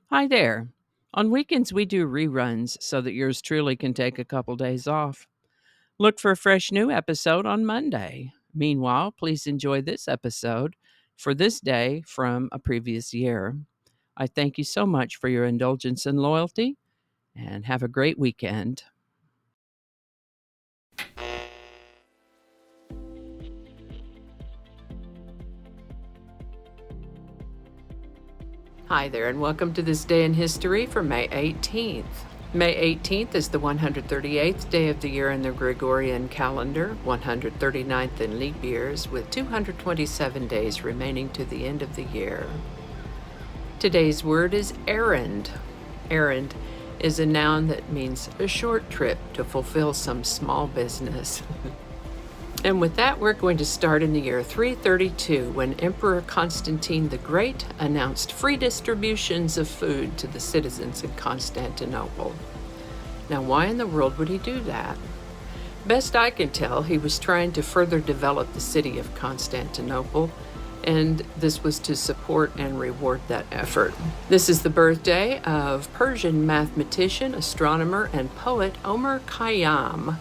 Hi there. On weekends, we do reruns so that yours truly can take a couple days off. Look for a fresh new episode on Monday. Meanwhile, please enjoy this episode for this day from a previous year. I thank you so much for your indulgence and loyalty, and have a great weekend. Hi there, and welcome to this day in history for May 18th. May 18th is the 138th day of the year in the Gregorian calendar, 139th in leap years, with 227 days remaining to the end of the year. Today's word is errand. Errand is a noun that means a short trip to fulfill some small business. And with that, we're going to start in the year 332, when Emperor Constantine the Great announced free distributions of food to the citizens in Constantinople. Now, why in the world would he do that? Best I can tell, he was trying to further develop the city of Constantinople, and this was to support and reward that effort. This is the birthday of Persian mathematician, astronomer, and poet Omar Khayyam,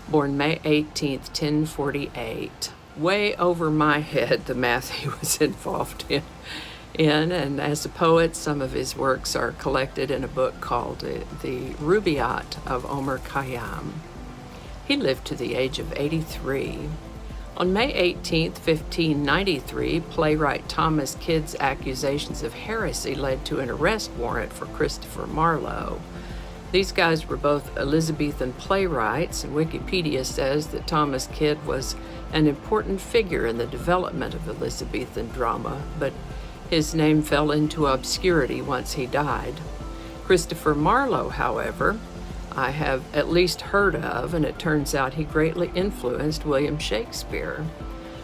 born May 18th, 1048. Way over my head, the math he was involved in. And as a poet, some of his works are collected in a book called The Rubaiyat of Omar Khayyam. He lived to the age of 83. On May 18th, 1593, playwright Thomas Kyd's accusations of heresy led to an arrest warrant for Christopher Marlowe. These guys were both Elizabethan playwrights, and Wikipedia says that Thomas Kyd was an important figure in the development of Elizabethan drama, but his name fell into obscurity once he died. Christopher Marlowe, however, I have at least heard of, and it turns out he greatly influenced William Shakespeare.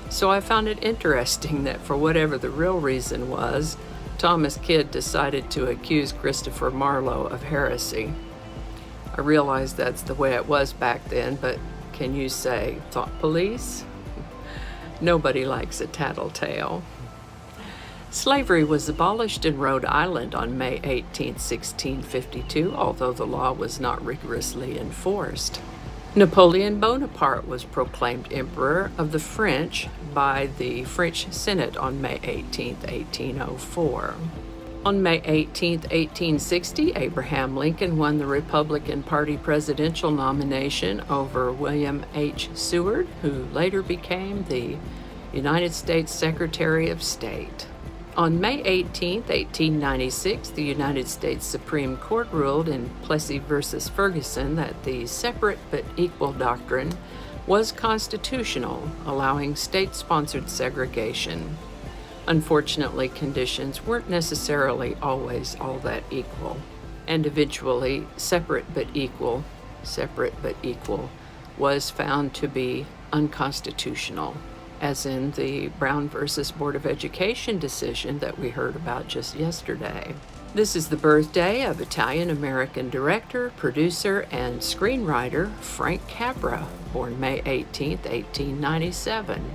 So I found it interesting that for whatever the real reason was, Thomas Kyd decided to accuse Christopher Marlowe of heresy. I realize that's the way it was back then, but can you say thought police? Nobody likes a tattletale. Slavery was abolished in Rhode Island on May 18, 1652, although the law was not rigorously enforced. Napoleon Bonaparte was proclaimed Emperor of the French by the French Senate on May 18, 1804. On May 18, 1860, Abraham Lincoln won the Republican Party presidential nomination over William H. Seward, who later became the United States Secretary of State. On May 18, 1896, the United States Supreme Court ruled in Plessy v. Ferguson that the separate but equal doctrine was constitutional, allowing state-sponsored segregation. Unfortunately, conditions weren't necessarily always all that equal, and eventually separate but equal was found to be unconstitutional, as in the Brown versus Board of Education decision that we heard about just yesterday. This is the birthday of Italian-American director, producer, and screenwriter Frank Capra, born May 18, 1897.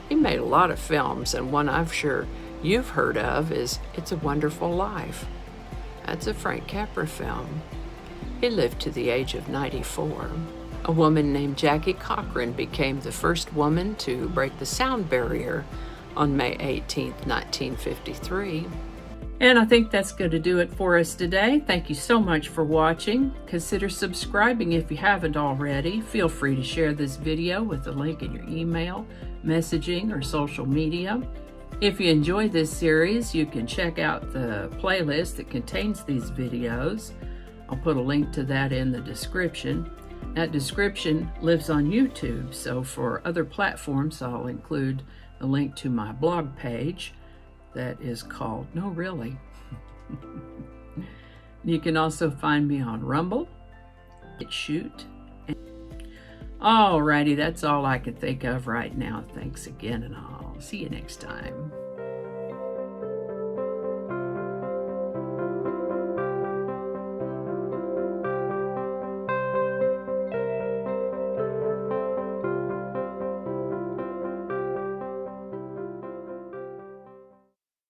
He made a lot of films, and one I'm sure you've heard of is It's a Wonderful Life. That's a Frank Capra film. He lived to the age of 94. A woman named Jackie Cochran became the first woman to break the sound barrier on May 18, 1953. And I think that's going to do it for us today. Thank you so much for watching. Consider subscribing if you haven't already. Feel free to share this video with a link in your email, messaging, or social media. If you enjoy this series, you can check out the playlist that contains these videos. I'll put a link to that in the description. That description lives on YouTube, so for other platforms, I'll include a link to my blog page that is called No Really. You can also find me on Rumble, Shoot. Alrighty, that's all I can think of right now. Thanks again, and I'll see you next time.